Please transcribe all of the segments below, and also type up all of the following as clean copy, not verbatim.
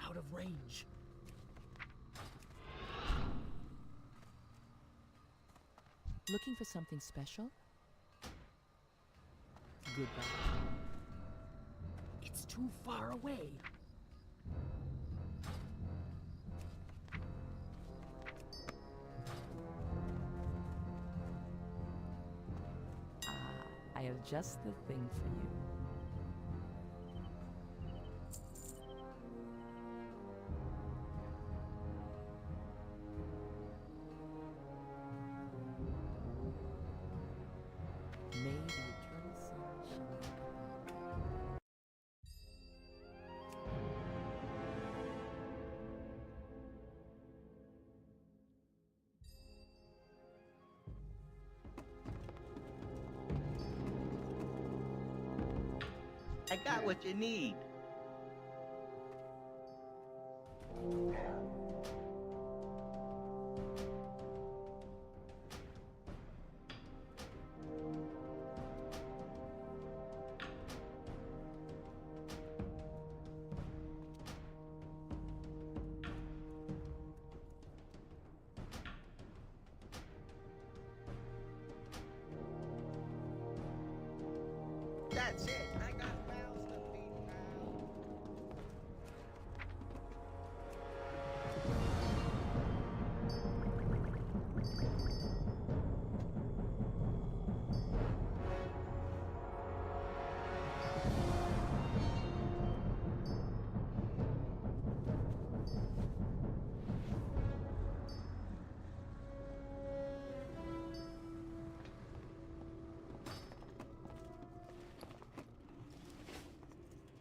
out of range. Looking for something special? Goodbye. It's too far away. I have just the thing for you. May the eternal sun shine upon you. I got what you need. That's it. I got mouths to feed now.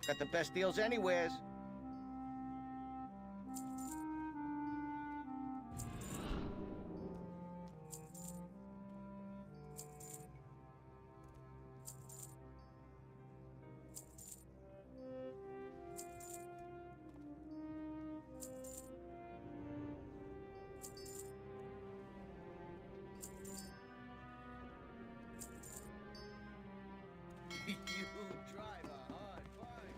Got the best deals anywheres. You drive a hard bargain.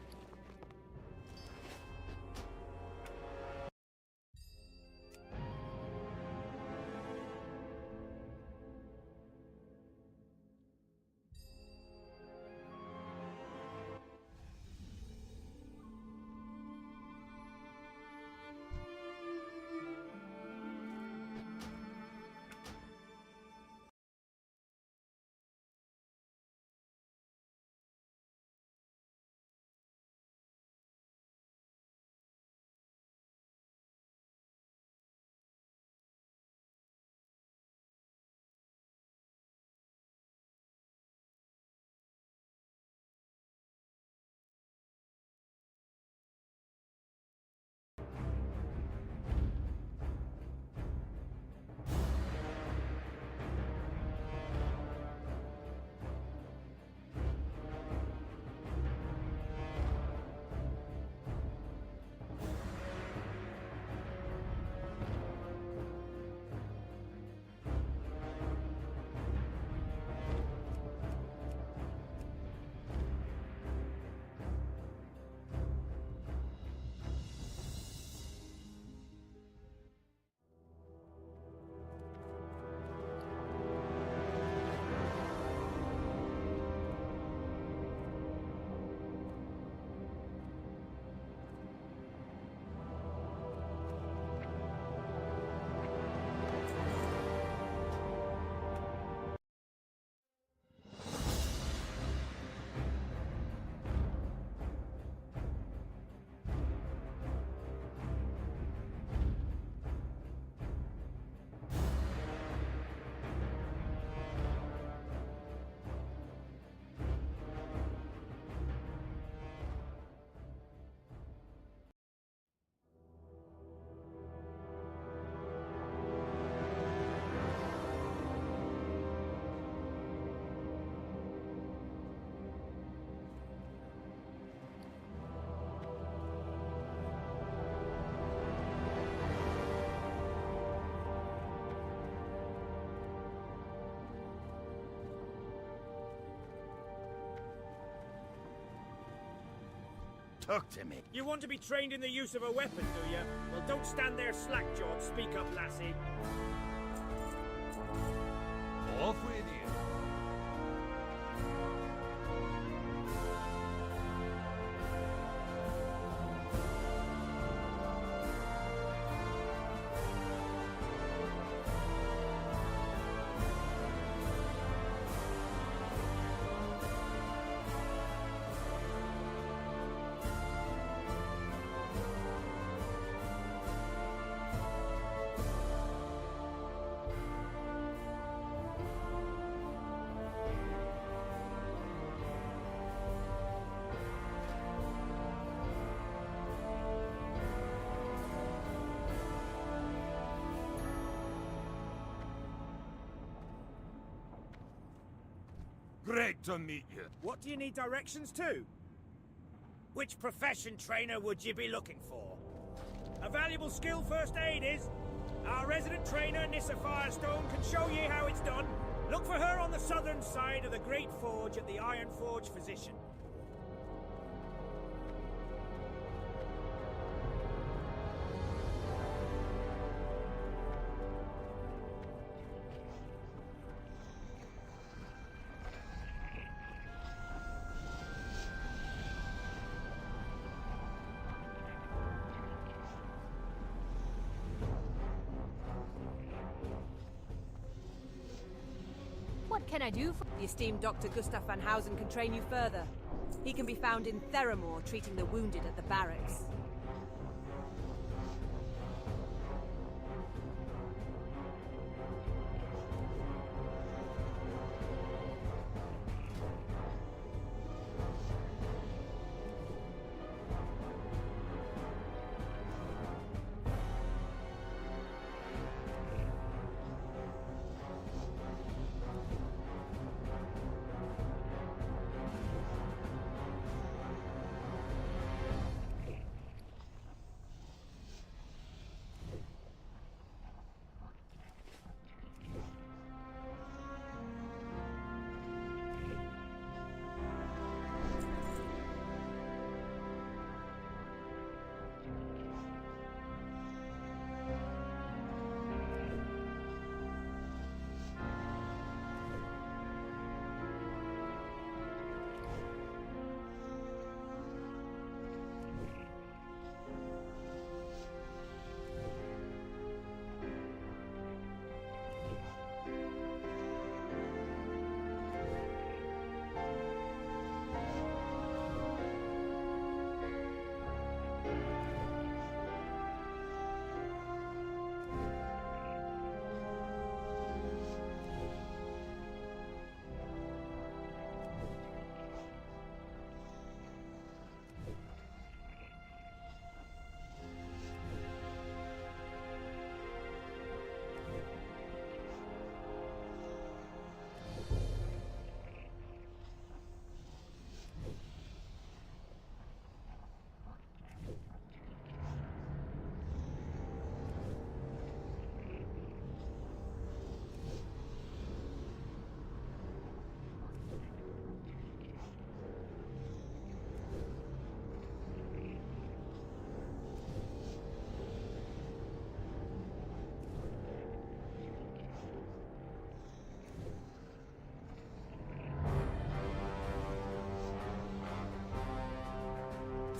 Talk to me. You want to be trained in the use of a weapon, do you? Well, don't stand there slack-jawed. Speak up, lassie. Off with you. Great to meet you. What do you need directions to? Which profession trainer would you be looking for? A valuable skill first aid is. Our resident trainer, Nissa Firestone, can show you how it's done. Look for her on the southern side of the Great Forge at the Iron Forge Physician. What can I do for the esteemed Dr. Gustav van Housen can train you further. He can be found in Theramore treating the wounded at the barracks.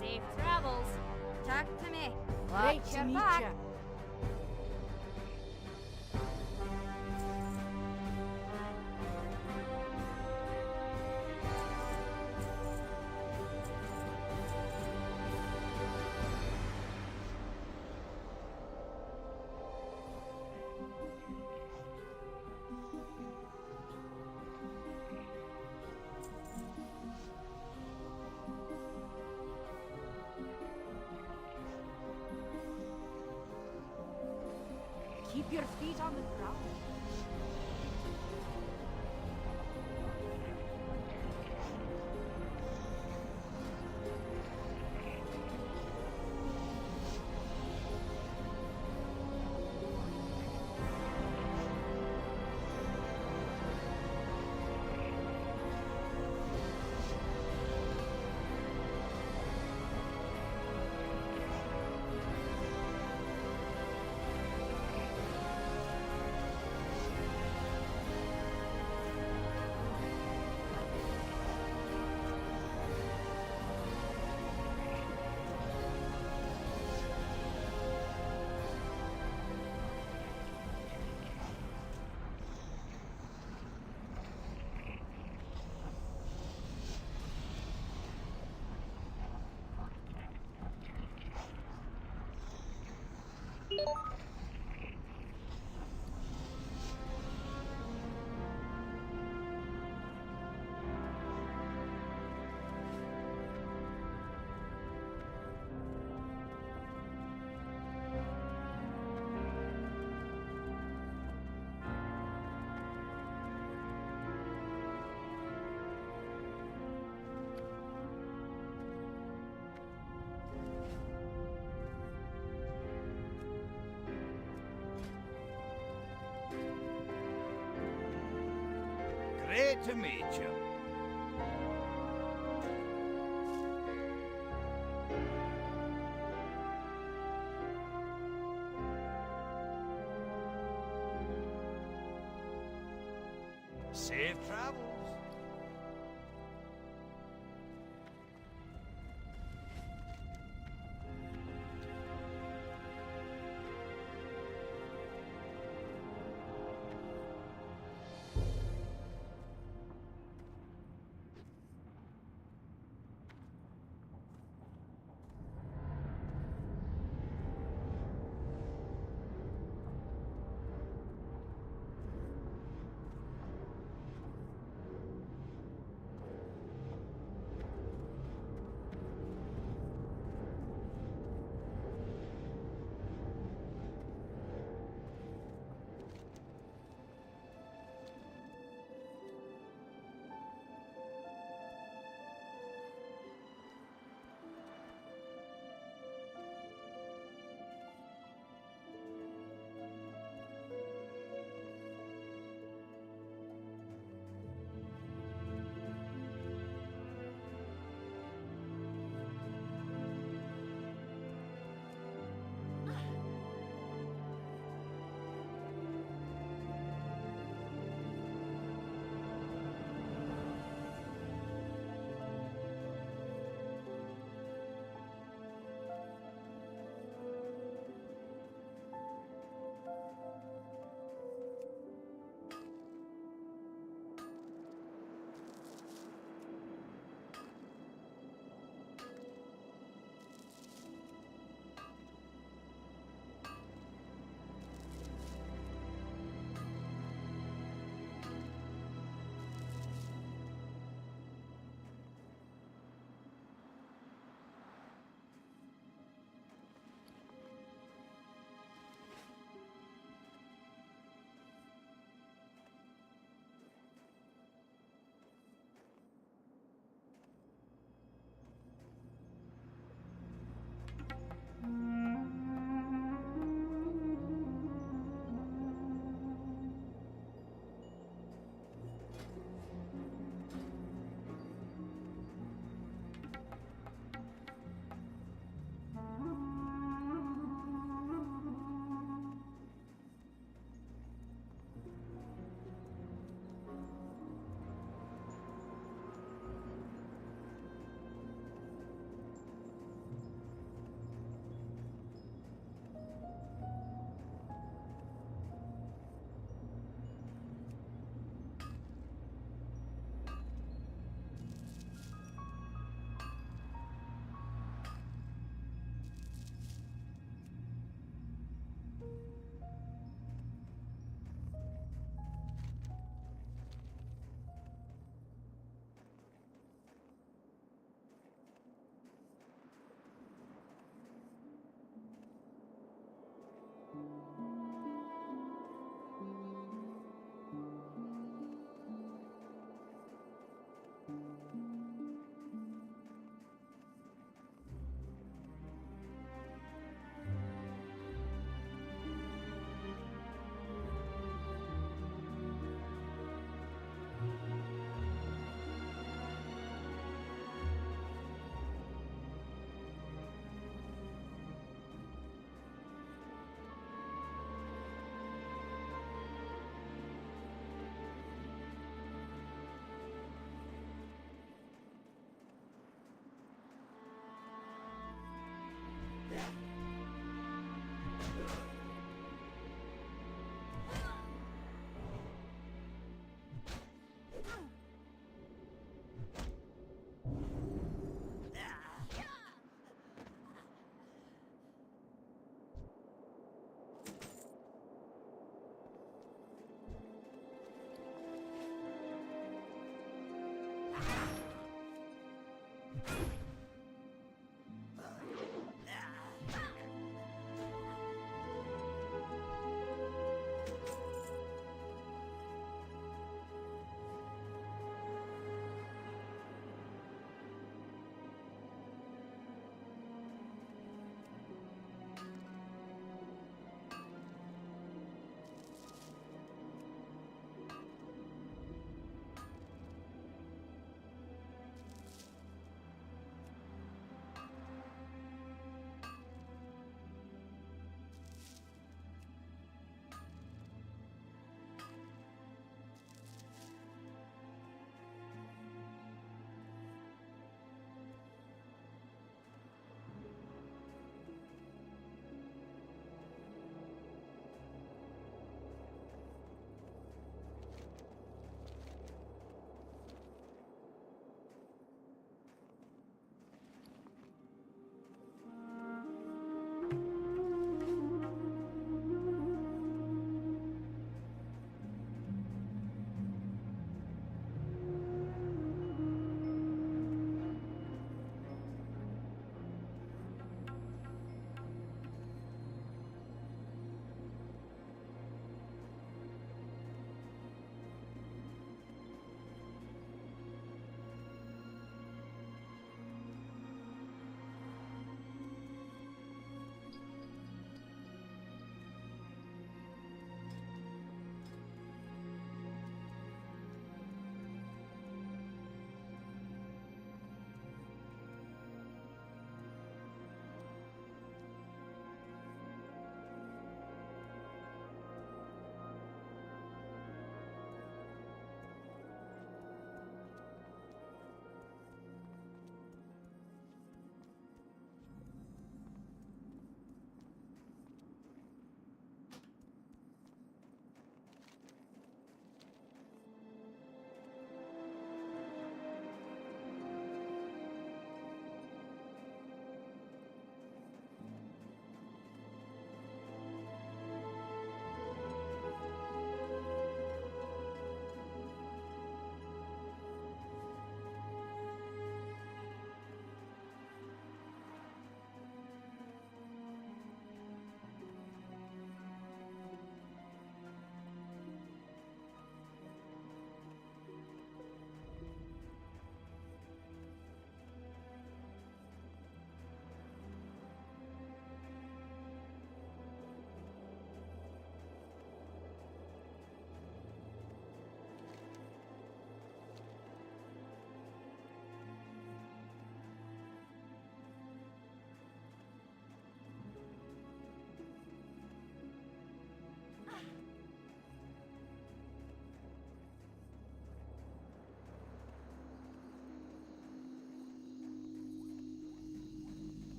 Safe travels. Talk to me. Great Watch to your meet back. ya. Keep your feet on the ground. Great to meet you. Safe travels.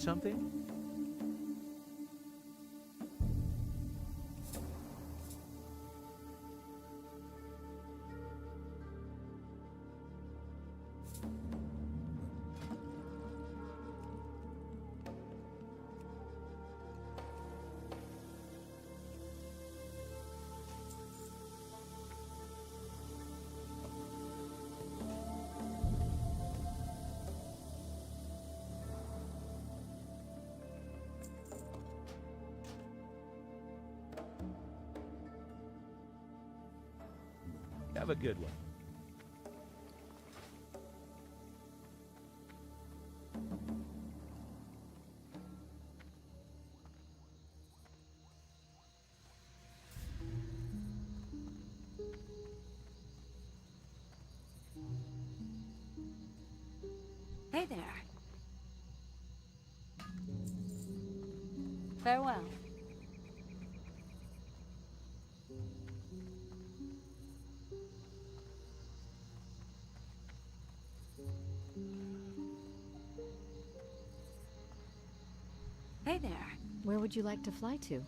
something? Have a good one. Hey there. Farewell. Hey there. Where would you like to fly to?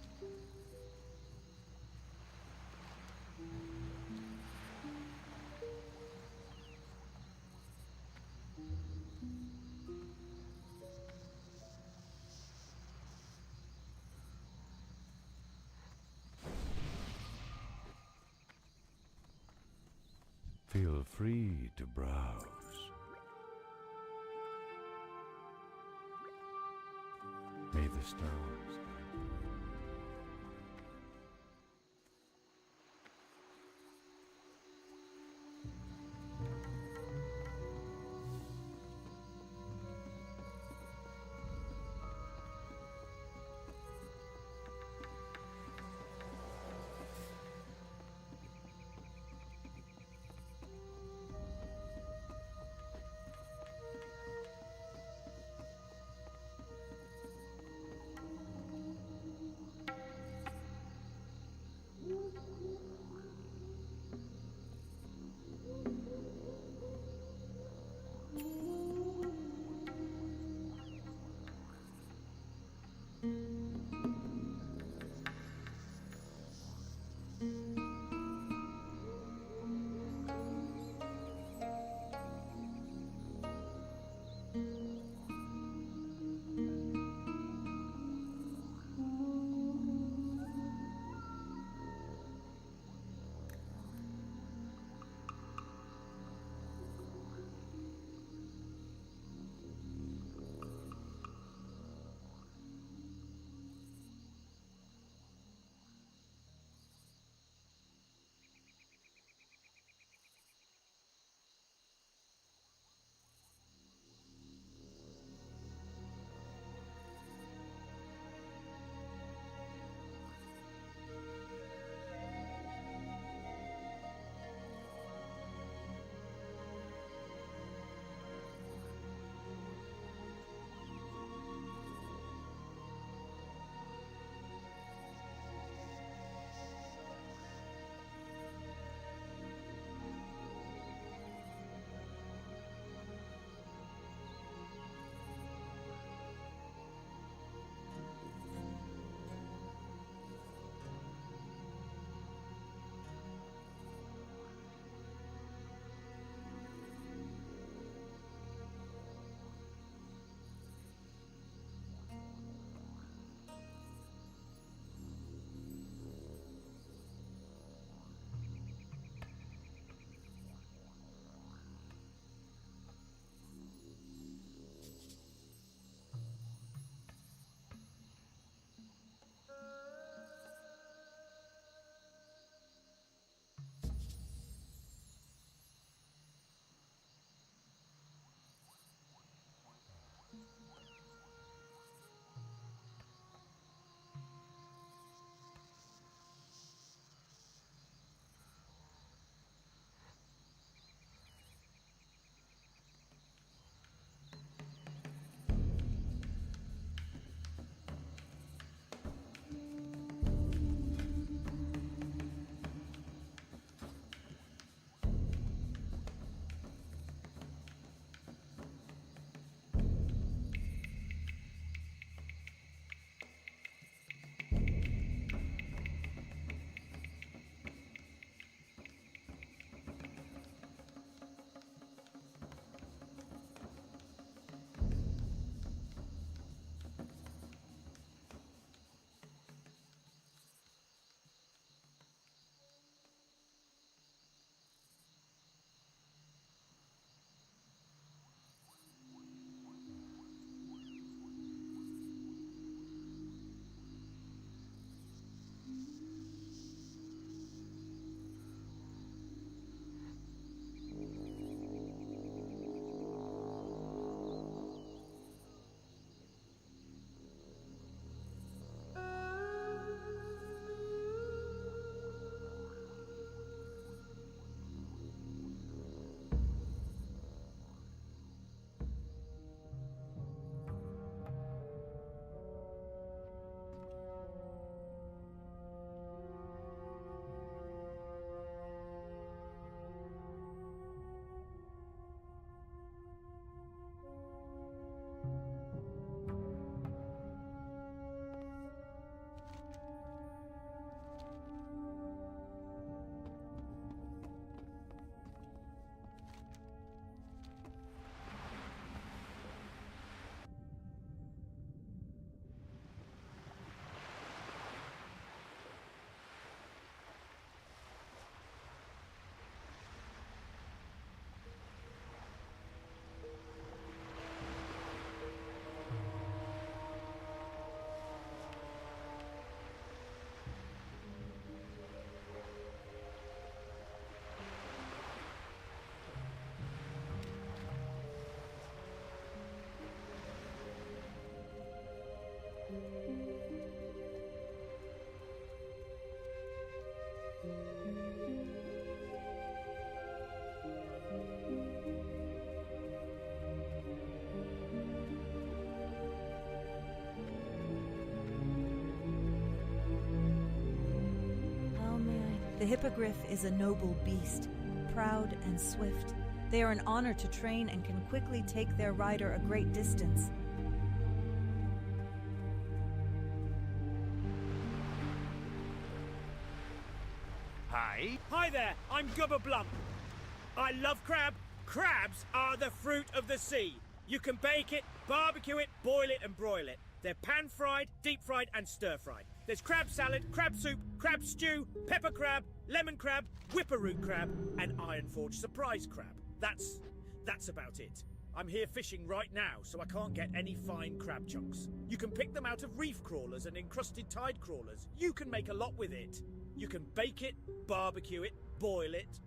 Feel free to browse. May the stars guide you. The hippogriff is a noble beast, proud and swift. They are an honor to train and can quickly take their rider a great distance. Hi. Hi there, I'm Gubba Blump. I love crab. Crabs are the fruit of the sea. You can bake it, barbecue it, boil it and broil it. They're pan-fried, deep-fried and stir-fried. There's crab salad, crab soup, crab stew, pepper crab, lemon crab, whipper-root crab and iron-forged surprise crab. That's about it. I'm here fishing right now, so I can't get any fine crab chunks. You can pick them out of reef crawlers and encrusted tide crawlers. You can make a lot with it. You can bake it, barbecue it, boil it.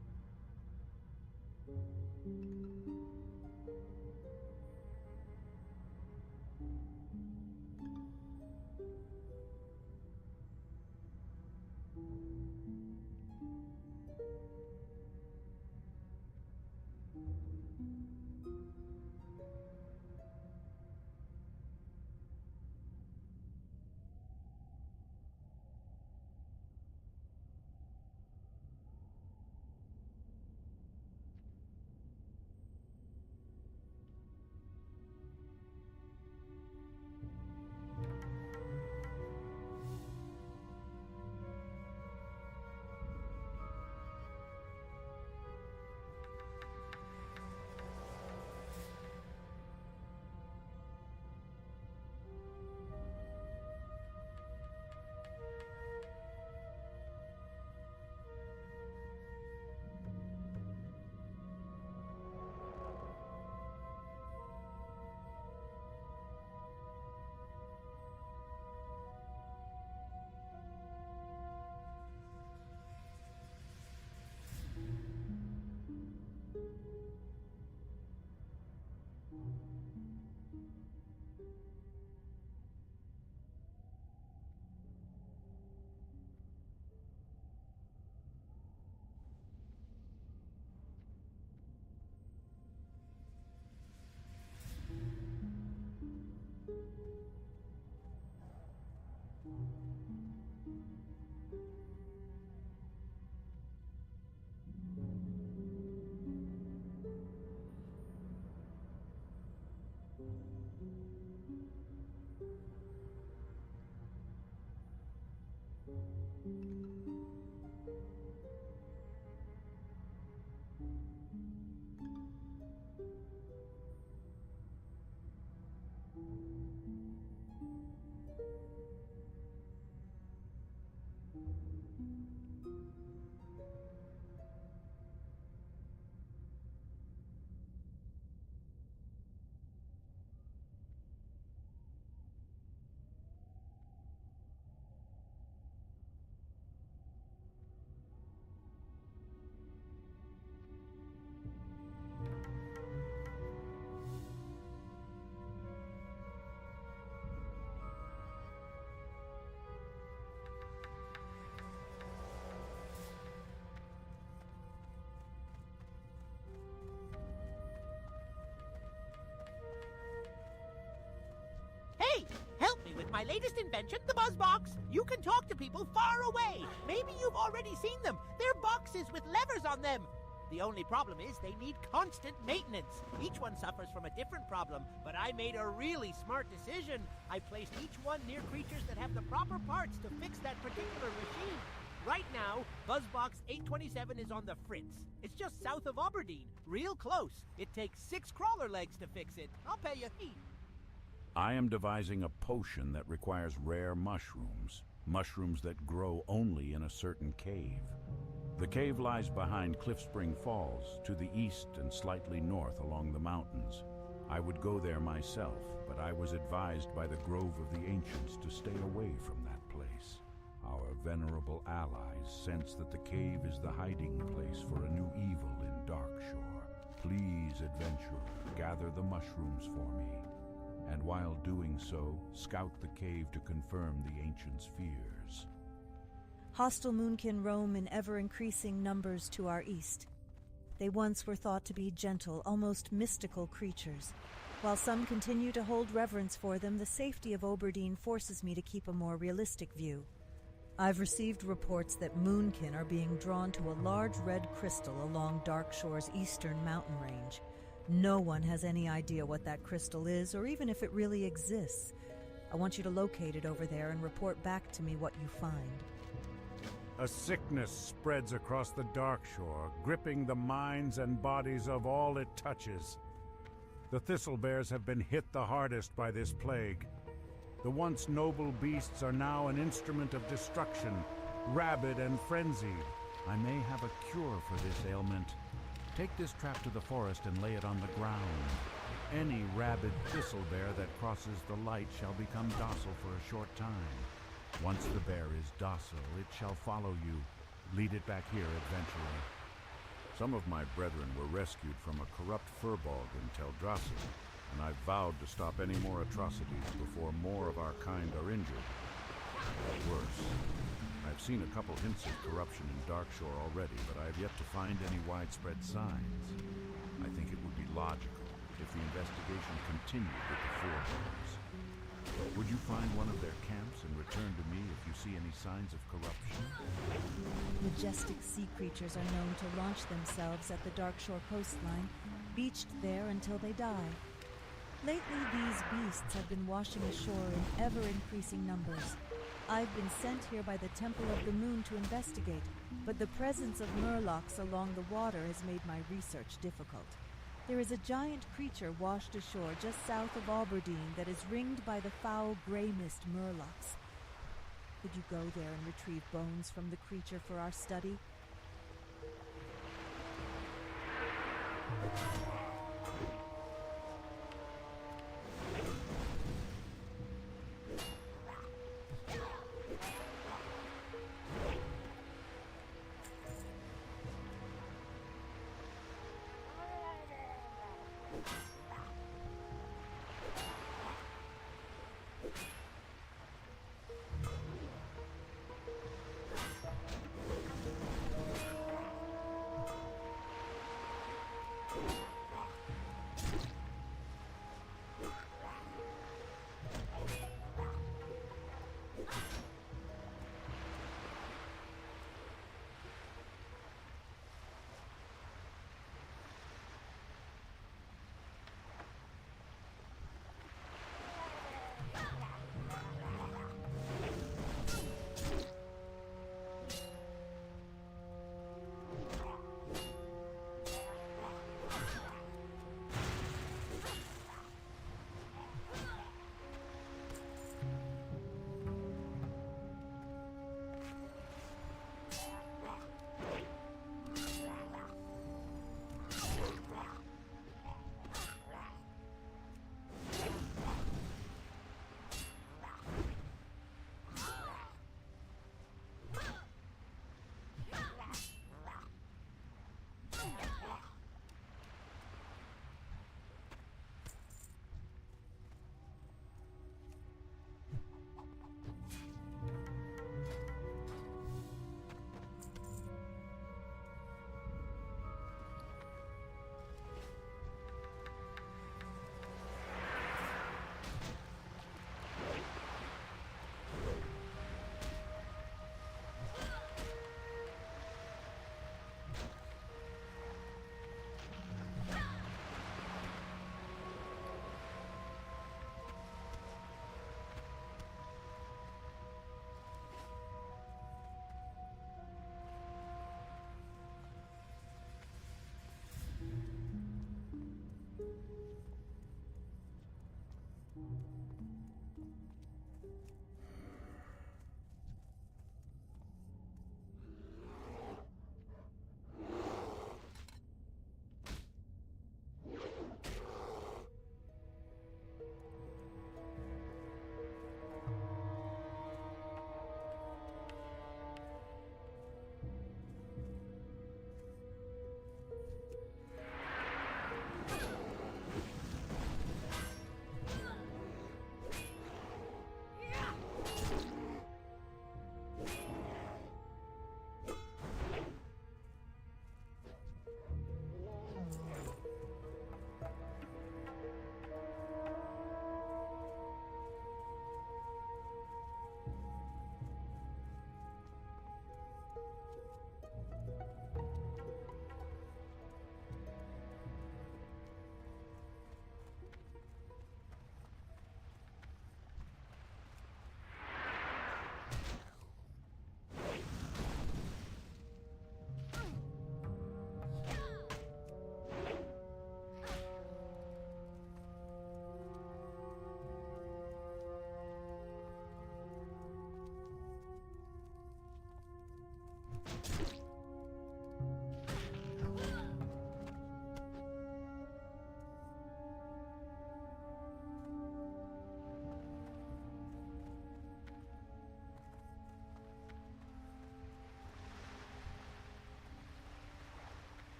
Hey, help me with my latest invention, the BuzzBox. You can talk to people far away. Maybe you've already seen them. They're boxes with levers on them. The only problem is they need constant maintenance. Each one suffers from a different problem, but I made a really smart decision. I placed each one near creatures that have the proper parts to fix that particular machine. Right now, BuzzBox 827 is on the Fritz. It's just south of Aberdeen, real close. It takes 6 crawler legs to fix it. I'll pay you heat. I am devising a potion that requires rare mushrooms. Mushrooms that grow only in a certain cave. The cave lies behind Cliffspring Falls, to the east and slightly north along the mountains. I would go there myself, but I was advised by the Grove of the Ancients to stay away from that place. Our venerable allies sense that the cave is the hiding place for a new evil in Darkshore. Please, adventurer, gather the mushrooms for me. And while doing so, scout the cave to confirm the Ancients' fears. Hostile moonkin roam in ever-increasing numbers to our east. They once were thought to be gentle, almost mystical creatures. While some continue to hold reverence for them, the safety of Aberdeen forces me to keep a more realistic view. I've received reports that moonkin are being drawn to a large red crystal along Darkshore's eastern mountain range. No one has any idea what that crystal is, or even if it really exists. I want you to locate it over there and report back to me what you find. A sickness spreads across the Darkshore, gripping the minds and bodies of all it touches. The Thistlebears have been hit the hardest by this plague. The once noble beasts are now an instrument of destruction, rabid and frenzied. I may have a cure for this ailment. Take this trap to the forest and lay it on the ground. Any rabid Thistlebear that crosses the light shall become docile for a short time. Once the bear is docile, it shall follow you. Lead it back here eventually. Some of my brethren were rescued from a corrupt furbog in Teldrassil, and I've vowed to stop any more atrocities before more of our kind are injured. Or worse. I've seen a couple hints of corruption in Darkshore already, but I've yet to find any widespread signs. I think it would be logical if the investigation continued with the Furbolgs. Would you find one of their camps and return to me if you see any signs of corruption? Majestic sea creatures are known to launch themselves at the Darkshore coastline, beached there until they die. Lately, these beasts have been washing ashore in ever-increasing numbers. I've been sent here by the Temple of the Moon to investigate, but the presence of murlocs along the water has made my research difficult. There is a giant creature washed ashore just south of Alberdine that is ringed by the foul gray mist murlocs. Could you go there and retrieve bones from the creature for our study?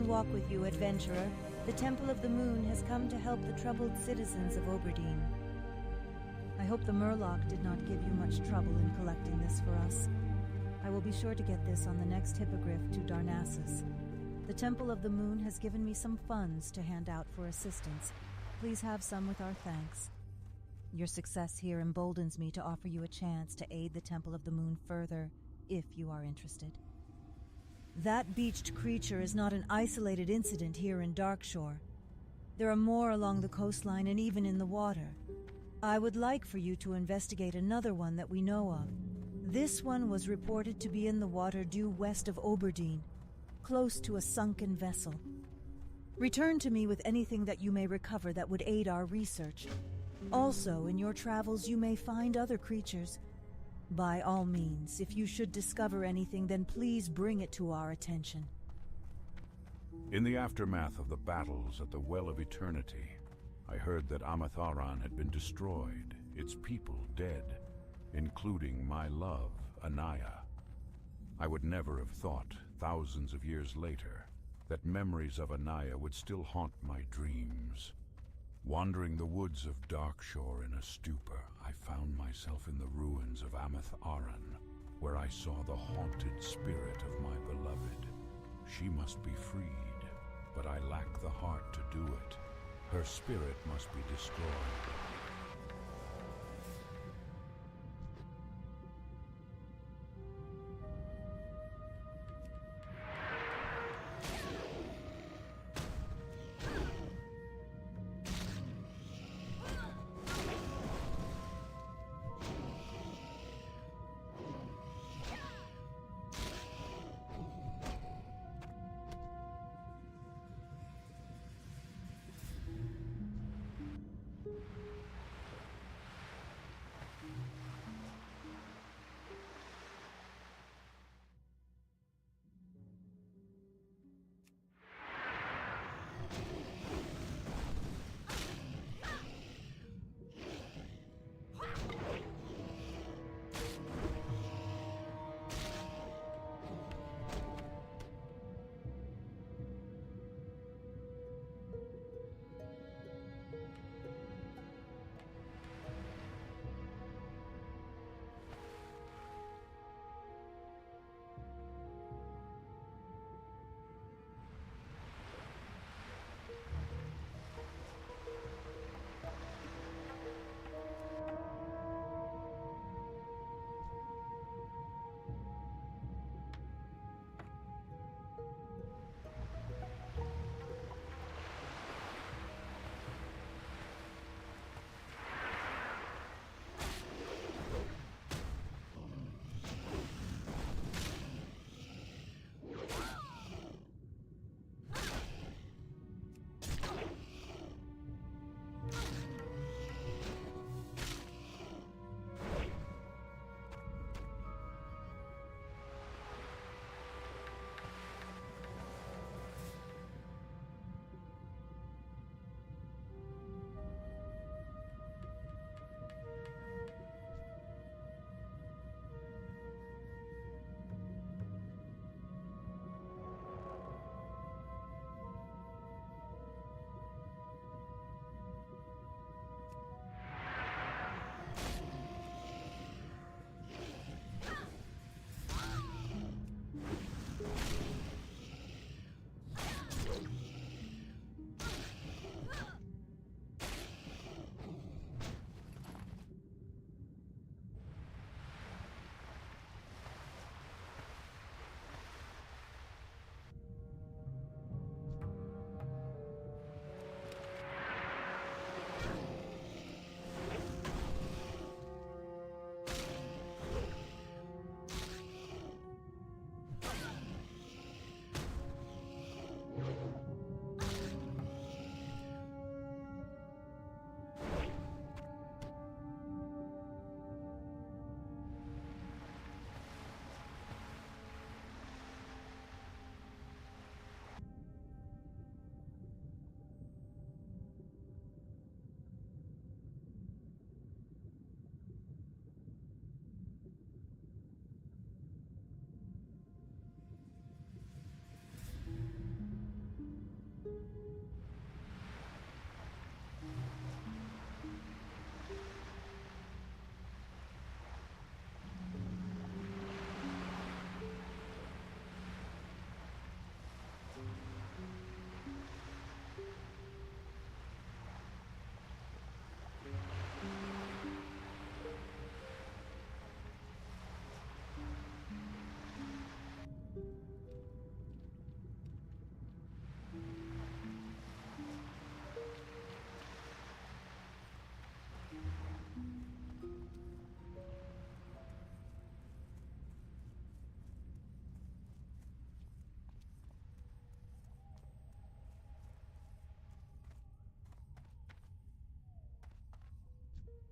walk with you, adventurer. The Temple of the Moon has come to help the troubled citizens of Oberdeen. I hope the Murloc did not give you much trouble in collecting this for us. I will be sure to get this on the next hippogriff to Darnassus. The Temple of the Moon has given me some funds to hand out for assistance. Please have some with our thanks. Your success here emboldens me to offer you a chance to aid the Temple of the Moon further, if you are interested. That beached creature is not an isolated incident here in Darkshore. There are more along the coastline and even in the water. I would like for you to investigate another one that we know of. This one was reported to be in the water due west of Oberdeen, close to a sunken vessel. Return to me with anything that you may recover that would aid our research. Also, in your travels you may find other creatures. By all means, if you should discover anything, then please bring it to our attention. In the aftermath of the battles at the Well of Eternity, I heard that Amatharan had been destroyed, its people dead, including my love, Anaya. I would never have thought, thousands of years later, that memories of Anaya would still haunt my dreams. Wandering the woods of Darkshore in a stupor, I found myself in the ruins of Amatharan, where I saw the haunted spirit of my beloved. She must be freed, but I lack the heart to do it. Her spirit must be destroyed.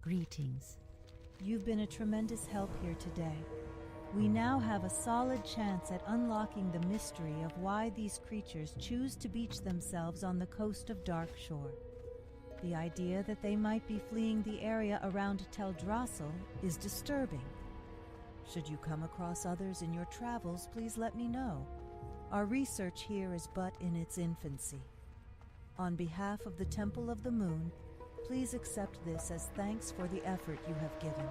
Greetings. You've been a tremendous help here today. We now have a solid chance at unlocking the mystery of why these creatures choose to beach themselves on the coast of Darkshore. The idea that they might be fleeing the area around Teldrassil is disturbing. Should you come across others in your travels, please let me know. Our research here is but in its infancy. On behalf of the Temple of the Moon, please accept this as thanks for the effort you have given.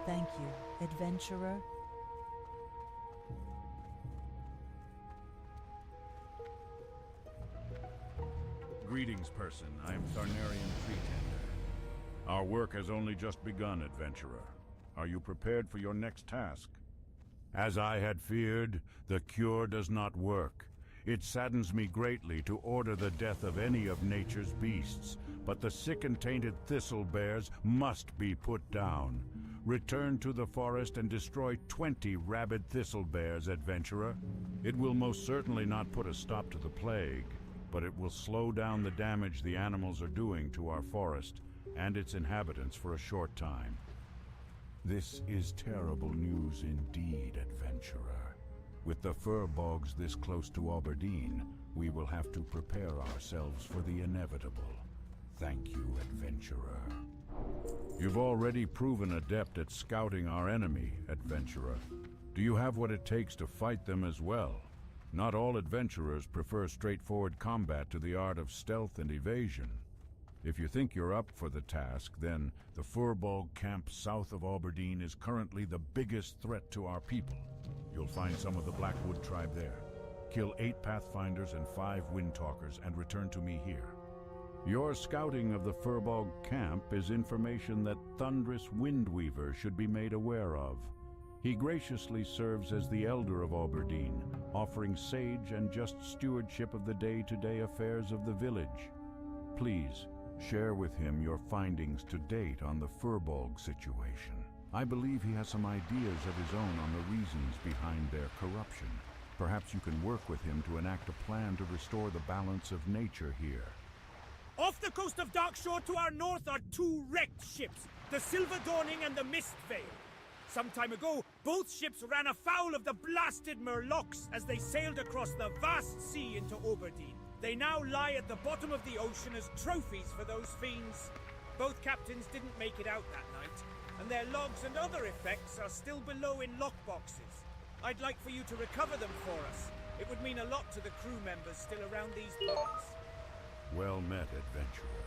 Thank you, adventurer. Greetings, person. I am Tharnarian Pretender. Our work has only just begun, adventurer. Are you prepared for your next task? As I had feared, the cure does not work. It saddens me greatly to order the death of any of nature's beasts, but the sick and tainted thistle bears must be put down. Return to the forest and destroy 20 rabid thistle bears, adventurer. It will most certainly not put a stop to the plague, but it will slow down the damage the animals are doing to our forest and its inhabitants for a short time. This is terrible news indeed, adventurer. With the fur bogs this close to Aberdeen, we will have to prepare ourselves for the inevitable. Thank you, adventurer. You've already proven adept at scouting our enemy, adventurer. Do you have what it takes to fight them as well? Not all adventurers prefer straightforward combat to the art of stealth and evasion. If you think you're up for the task, then the Furbog camp south of Aberdeen is currently the biggest threat to our people. You'll find some of the Blackwood tribe there. Kill 8 Pathfinders and 5 Windtalkers and return to me here. Your scouting of the Furbog camp is information that Thunderous Windweaver should be made aware of. He graciously serves as the Elder of Aberdeen, offering sage and just stewardship of the day-to-day affairs of the village. Please, share with him your findings to date on the Furbog situation. I believe he has some ideas of his own on the reasons behind their corruption. Perhaps you can work with him to enact a plan to restore the balance of nature here. Off the coast of Darkshore to our north are 2 wrecked ships, the Silver Dawning and the Mistvale. Some time ago, both ships ran afoul of the blasted Murlocs as they sailed across the vast sea into Aberdeen. They now lie at the bottom of the ocean as trophies for those fiends. Both captains didn't make it out that night, and their logs and other effects are still below in lockboxes. I'd like for you to recover them for us. It would mean a lot to the crew members still around these parts. Well met, adventurer.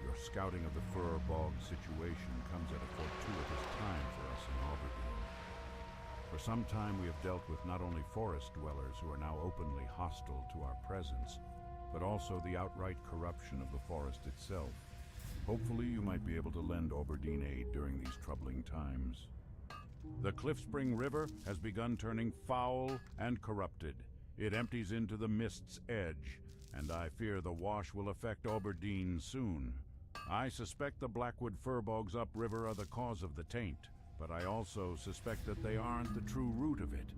Your scouting of the Furbog situation comes at a fortuitous time for us in Aberdeen. For some time we have dealt with not only forest dwellers who are now openly hostile to our presence, but also the outright corruption of the forest itself. Hopefully you might be able to lend Aberdeen aid during these troubling times. The Cliffspring River has begun turning foul and corrupted. It empties into the Mist's Edge, and I fear the wash will affect Aberdeen soon. I suspect the Blackwood Furbogs upriver are the cause of the taint, but I also suspect that they aren't the true root of it.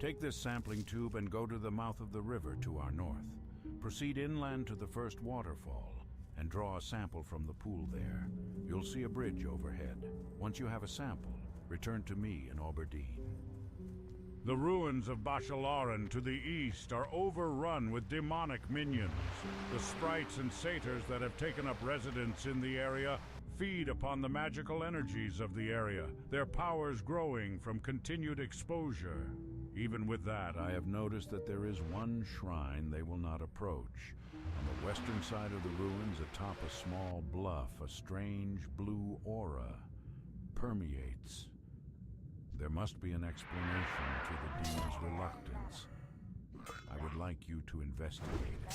Take this sampling tube and go to the mouth of the river to our north. Proceed inland to the first waterfall, and draw a sample from the pool there. You'll see a bridge overhead. Once you have a sample, return to me in Aberdeen. The ruins of Bashalaran to the east are overrun with demonic minions. The sprites and satyrs that have taken up residence in the area feed upon the magical energies of the area, their powers growing from continued exposure. Even with that, I have noticed that there is one shrine they will not approach. On the western side of the ruins, atop a small bluff, a strange blue aura permeates. There must be an explanation to the demon's reluctance. I would like you to investigate it.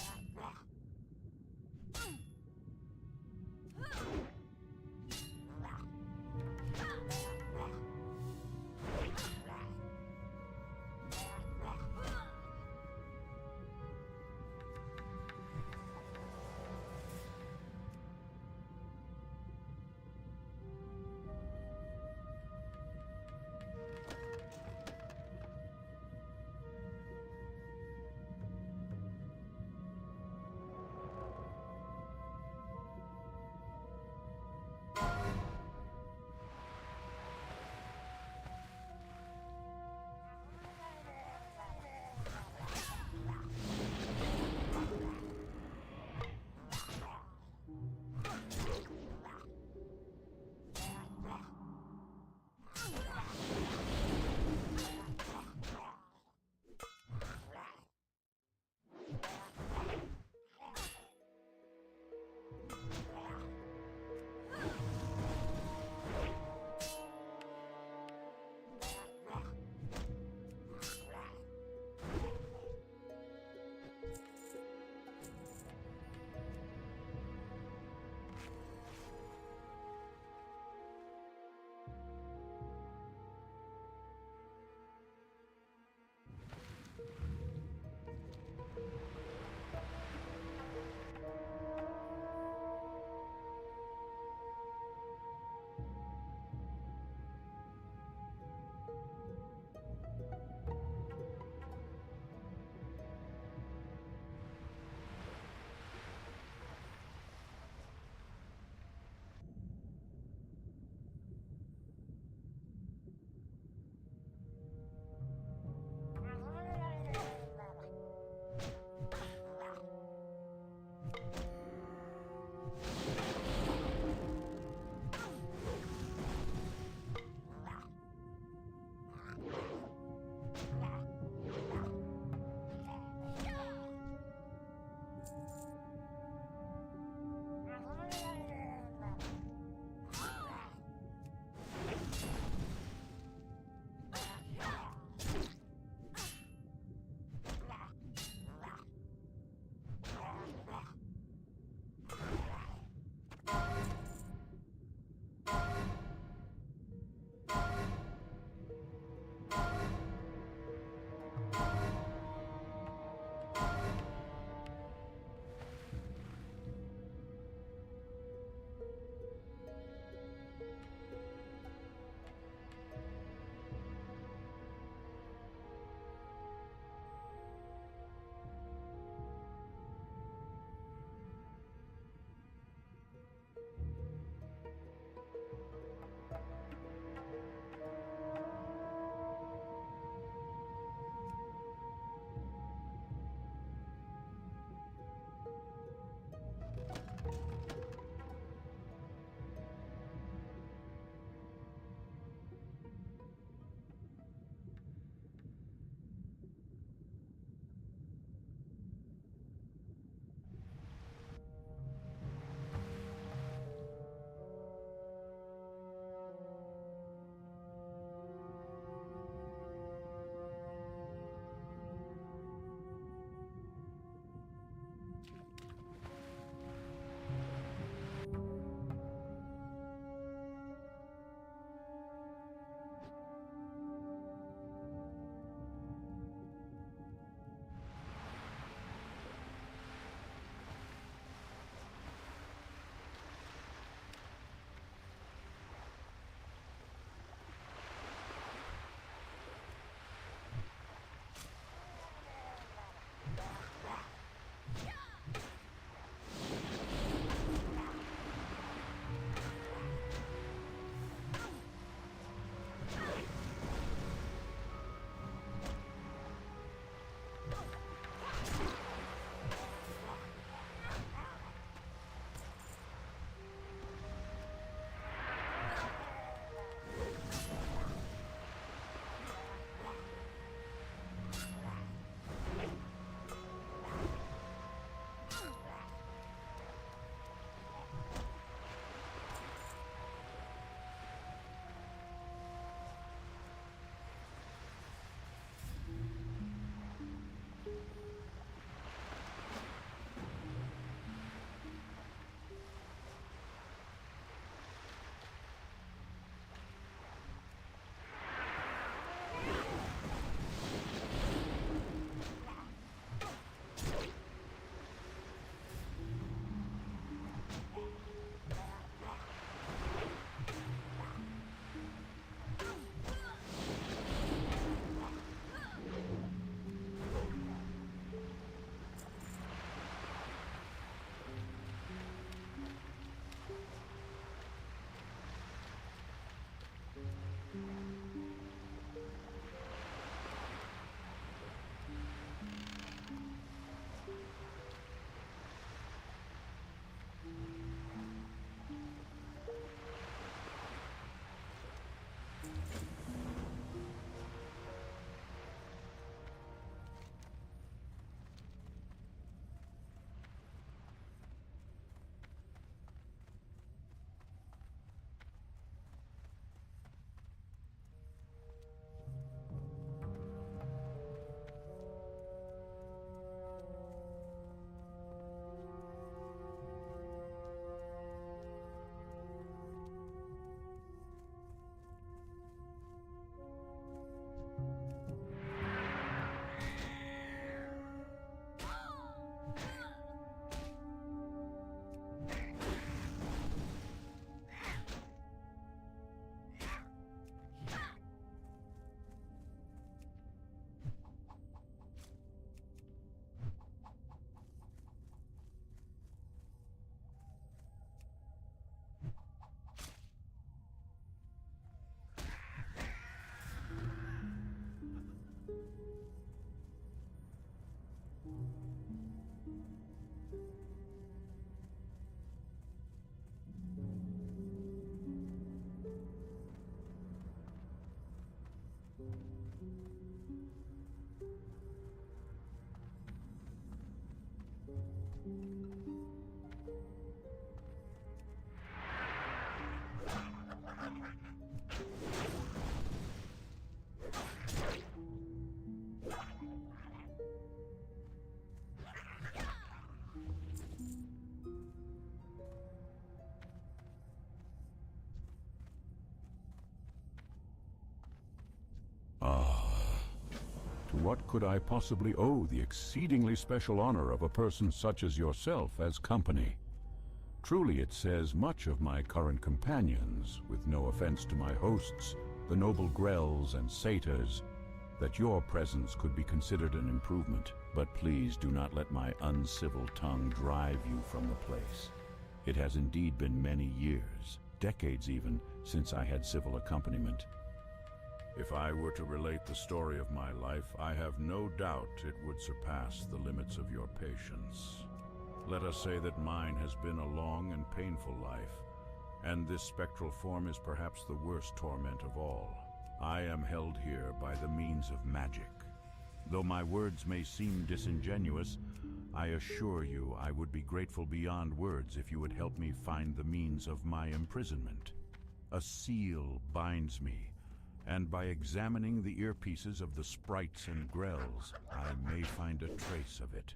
To what could I possibly owe the exceedingly special honor of a person such as yourself as company? Truly it says much of my current companions, with no offense to my hosts, the noble Grells and Satyrs, that your presence could be considered an improvement. But please do not let my uncivil tongue drive you from the place. It has indeed been many years, decades even, since I had civil accompaniment. If I were to relate the story of my life, I have no doubt it would surpass the limits of your patience. Let us say that mine has been a long and painful life, and this spectral form is perhaps the worst torment of all. I am held here by the means of magic. Though my words may seem disingenuous, I assure you I would be grateful beyond words if you would help me find the means of my imprisonment. A seal binds me, and by examining the earpieces of the sprites and grells, I may find a trace of it.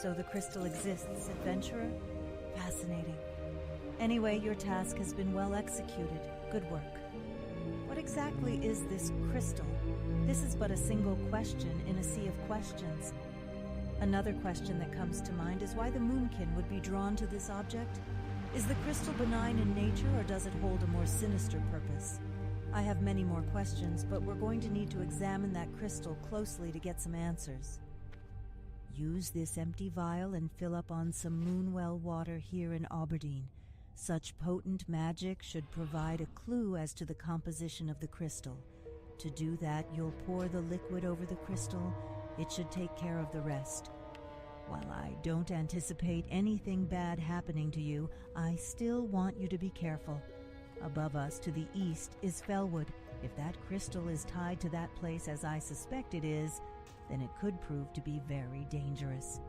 So the crystal exists, adventurer? Fascinating. Anyway, your task has been well executed. Good work. What exactly is this crystal? This is but a single question in a sea of questions. Another question that comes to mind is why the Moonkin would be drawn to this object. Is the crystal benign in nature, or does it hold a more sinister purpose? I have many more questions, but we're going to need to examine that crystal closely to get some answers. Use this empty vial and fill up on some Moonwell water here in Aberdeen. Such potent magic should provide a clue as to the composition of the crystal. To do that, you'll pour the liquid over the crystal. It should take care of the rest. While I don't anticipate anything bad happening to you, I still want you to be careful. Above us to the east is Fellwood. If that crystal is tied to that place as I suspect it is, then it could prove to be very dangerous.